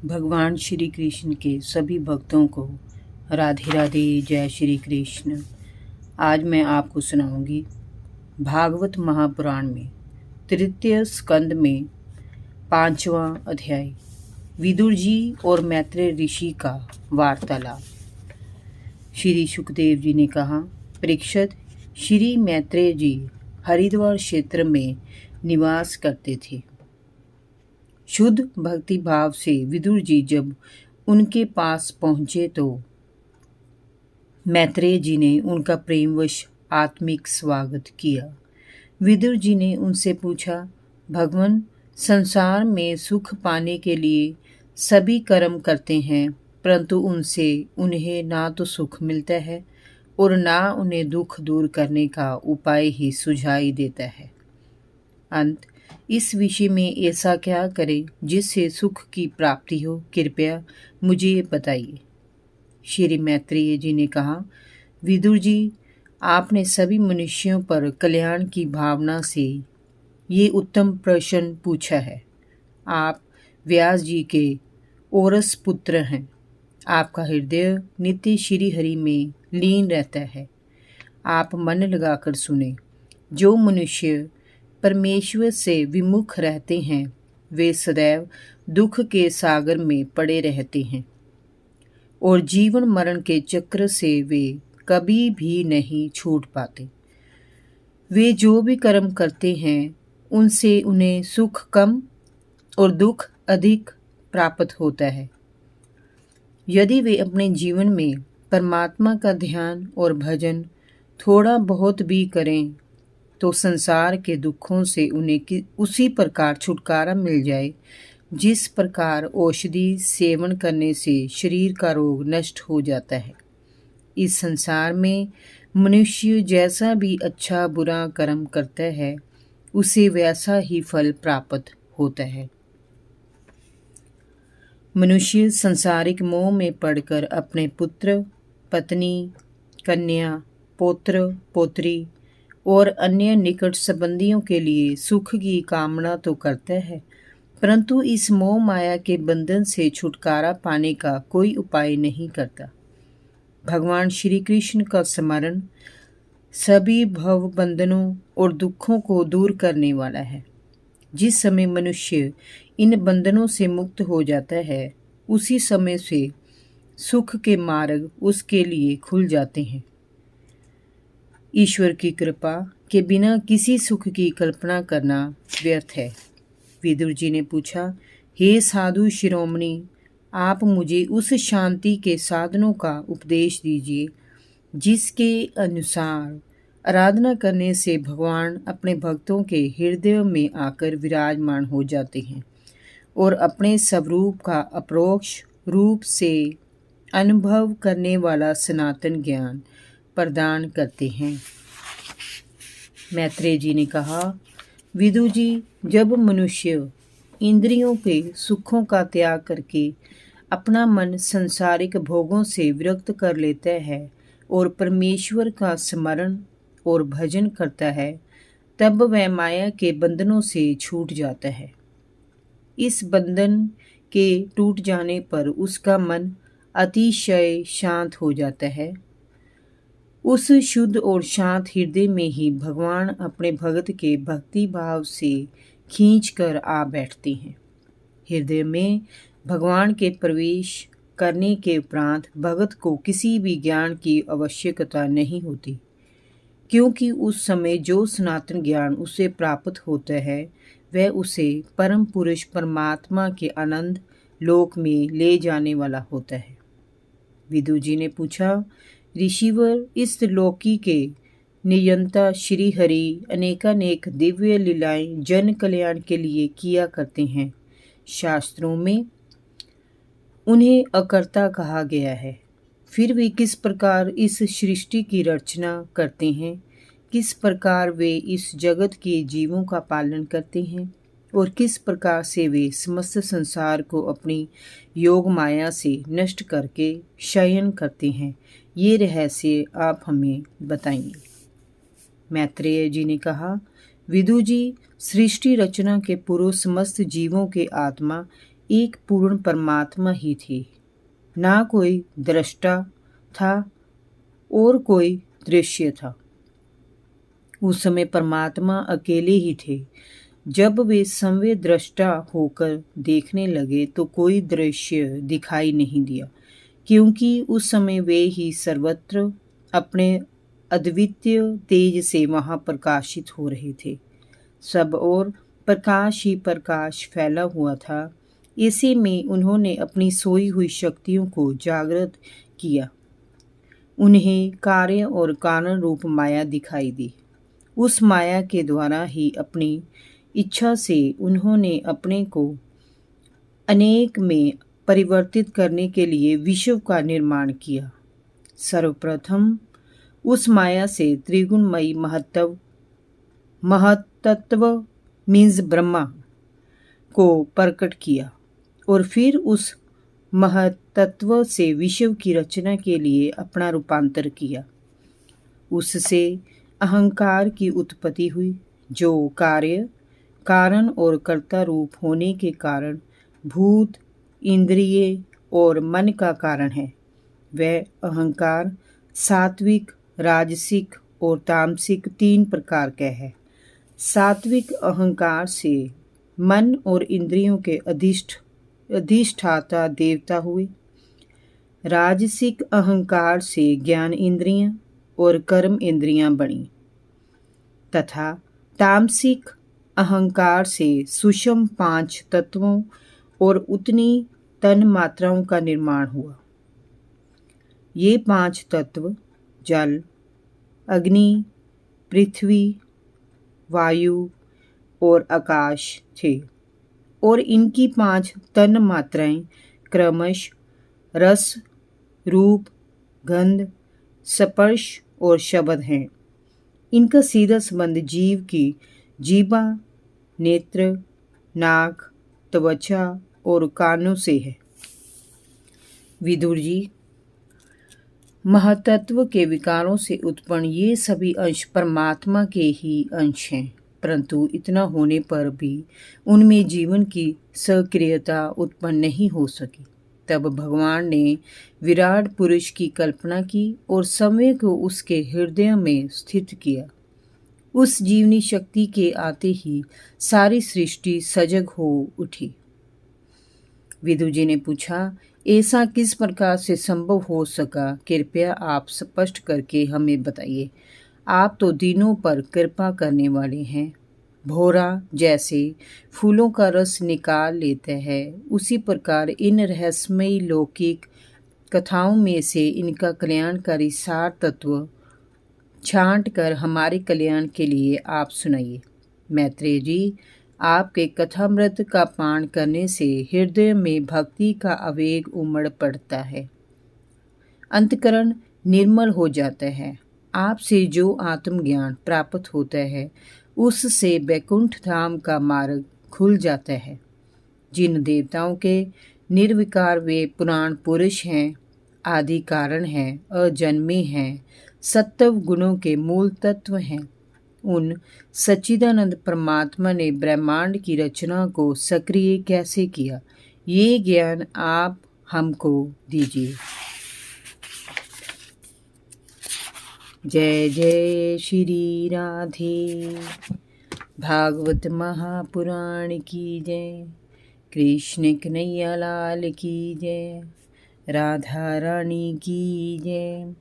भगवान श्री कृष्ण के सभी भक्तों को राधे राधे। जय श्री कृष्ण। आज मैं आपको सुनाऊंगी भागवत महापुराण में तृतीय स्कंद में 5वां अध्याय विदुर जी और मैत्रेय ऋषि का वार्तालाप। श्री सुखदेव जी ने कहा, परीक्षित, श्री मैत्रेय जी हरिद्वार क्षेत्र में निवास करते थे। शुद्ध भक्ति भाव से विदुर जी जब उनके पास पहुंचे तो मैत्रेय जी ने उनका प्रेमवश आत्मिक स्वागत किया। विदुर जी ने उनसे पूछा, भगवान, संसार में सुख पाने के लिए सभी कर्म करते हैं, परंतु उनसे उन्हें ना तो सुख मिलता है और ना उन्हें दुख दूर करने का उपाय ही सुझाई देता है। अंत इस विषय में ऐसा क्या करें जिससे सुख की प्राप्ति हो? कृपया मुझे बताइए। श्री मैत्रेय जी ने कहा, विदुर जी, आपने सभी मनुष्यों पर कल्याण की भावना से ये उत्तम प्रश्न पूछा है। आप व्यास जी के औरस पुत्र हैं। आपका हृदय नित्य श्री हरि में लीन रहता है। आप मन लगाकर सुने। जो मनुष्य परमेश्वर से विमुख रहते हैं वे सदैव दुख के सागर में पड़े रहते हैं और जीवन मरण के चक्र से वे कभी भी नहीं छूट पाते। वे जो भी कर्म करते हैं उनसे उन्हें सुख कम और दुख अधिक प्राप्त होता है। यदि वे अपने जीवन में परमात्मा का ध्यान और भजन थोड़ा बहुत भी करें तो संसार के दुखों से उन्हें उसी प्रकार छुटकारा मिल जाए जिस प्रकार औषधि सेवन करने से शरीर का रोग नष्ट हो जाता है। इस संसार में मनुष्य जैसा भी अच्छा बुरा कर्म करता है उसे वैसा ही फल प्राप्त होता है। मनुष्य सांसारिक मोह में पड़कर अपने पुत्र, पत्नी, कन्या, पौत्र, पौत्री और अन्य निकट संबंधियों के लिए सुख की कामना तो करता है, परंतु इस मोह माया के बंधन से छुटकारा पाने का कोई उपाय नहीं करता। भगवान श्री कृष्ण का स्मरण सभी भव बंधनों और दुखों को दूर करने वाला है। जिस समय मनुष्य इन बंधनों से मुक्त हो जाता है उसी समय से सुख के मार्ग उसके लिए खुल जाते हैं। ईश्वर की कृपा के बिना किसी सुख की कल्पना करना व्यर्थ है। विदुर जी ने पूछा, हे साधु शिरोमणि, आप मुझे उस शांति के साधनों का उपदेश दीजिए जिसके अनुसार आराधना करने से भगवान अपने भक्तों के हृदय में आकर विराजमान हो जाते हैं और अपने स्वरूप का अपरोक्ष रूप से अनुभव करने वाला सनातन ज्ञान प्रदान करते हैं। मैत्रेय जी ने कहा, विदुर जी, जब मनुष्य इंद्रियों के सुखों का त्याग करके अपना मन संसारिक भोगों से विरक्त कर लेता है और परमेश्वर का स्मरण और भजन करता है तब वह माया के बंधनों से छूट जाता है। इस बंधन के टूट जाने पर उसका मन अतिशय शांत हो जाता है। उस शुद्ध और शांत हृदय में ही भगवान अपने भक्त के भक्ति भाव से खींच कर आ बैठते हैं। हृदय में भगवान के प्रवेश करने के उपरांत भक्त को किसी भी ज्ञान की आवश्यकता नहीं होती, क्योंकि उस समय जो सनातन ज्ञान उसे प्राप्त होता है वह उसे परम पुरुष परमात्मा के आनंद लोक में ले जाने वाला होता है। विदुर जी ने पूछा, ऋषिवर, इस लोकी के नियंता श्री हरि अनेकानेक दिव्य लीलाएं जन कल्याण के लिए किया करते हैं। शास्त्रों में उन्हें अकर्ता कहा गया है। फिर वे किस प्रकार इस सृष्टि की रचना करते हैं, किस प्रकार वे इस जगत के जीवों का पालन करते हैं और किस प्रकार से वे समस्त संसार को अपनी योग माया से नष्ट करके शयन करते हैं, ये रहस्य आप हमें बताइए। मैत्रेय जी ने कहा, विदुर जी, सृष्टि रचना के पूर्व समस्त जीवों के आत्मा एक पूर्ण परमात्मा ही थे। ना कोई दृष्टा था और कोई दृश्य था। उस समय परमात्मा अकेले ही थे। जब वे संवेद दृष्टा होकर देखने लगे तो कोई दृश्य दिखाई नहीं दिया, क्योंकि उस समय वे ही सर्वत्र अपने अद्वितीय तेज से वहां प्रकाशित हो रहे थे। सब ओर प्रकाश ही प्रकाश फैला हुआ था। इसी में उन्होंने अपनी सोई हुई शक्तियों को जागृत किया। उन्हें कार्य और कारण रूप माया दिखाई दी। उस माया के द्वारा ही अपनी इच्छा से उन्होंने अपने को अनेक में परिवर्तित करने के लिए विश्व का निर्माण किया। सर्वप्रथम उस माया से त्रिगुणमयी महतत्व मीन्स ब्रह्मा को प्रकट किया और फिर उस महतत्व से विश्व की रचना के लिए अपना रूपांतर किया। उससे अहंकार की उत्पत्ति हुई, जो कार्य कारण और कर्ता रूप होने के कारण भूत, इंद्रिय और मन का कारण है। वह अहंकार सात्विक, राजसिक और तामसिक 3 प्रकार का है। सात्विक अहंकार से मन और इंद्रियों के अधिष्ठाता देवता हुए। राजसिक अहंकार से ज्ञान इंद्रियां और कर्म इंद्रियां बनी तथा तामसिक अहंकार से सूक्ष्म 5 तत्वों और उतनी तन मात्राओं का निर्माण हुआ। ये 5 तत्व जल, अग्नि, पृथ्वी, वायु और आकाश थे और इनकी 5 तन मात्राएं क्रमश रस, रूप, गंध, स्पर्श और शब्द हैं। इनका सीधा संबंध जीव की जीवा, नेत्र, नाक, त्वचा और कानों से है। विदुर जी, महतत्व के विकारों से उत्पन्न ये सभी अंश परमात्मा के ही अंश हैं, परंतु इतना होने पर भी उनमें जीवन की सक्रियता उत्पन्न नहीं हो सकी। तब भगवान ने विराट पुरुष की कल्पना की और समय को उसके हृदय में स्थित किया। उस जीवनी शक्ति के आते ही सारी सृष्टि सजग हो उठी। विदुर जी ने पूछा, ऐसा किस प्रकार से संभव हो सका? कृपया आप स्पष्ट करके हमें बताइए। आप तो दिनों पर कृपा करने वाले हैं। भौरा जैसे फूलों का रस निकाल लेता है, उसी प्रकार इन रहस्यमयी लौकिक कथाओं में से इनका कल्याणकारी सार तत्व छांट कर हमारे कल्याण के लिए आप सुनाइए। मैत्रेय जी, आपके कथामृत का पान करने से हृदय में भक्ति का आवेग उमड़ पड़ता है, अंतकरण निर्मल हो जाता है। आपसे जो आत्मज्ञान प्राप्त होता है उससे वैकुंठ धाम का मार्ग खुल जाता है। जिन देवताओं के निर्विकार वे पुराण पुरुष हैं, आदि कारण हैं, अजन्मे हैं, सत्व गुणों के मूल तत्व हैं, उन सच्चिदानंद परमात्मा ने ब्रह्मांड की रचना को सक्रिय कैसे किया, ये ज्ञान आप हमको दीजिए। जय जय श्री राधे। भागवत महापुराण की जय। कृष्ण कन्हैया लाल की जय। राधा रानी की जय।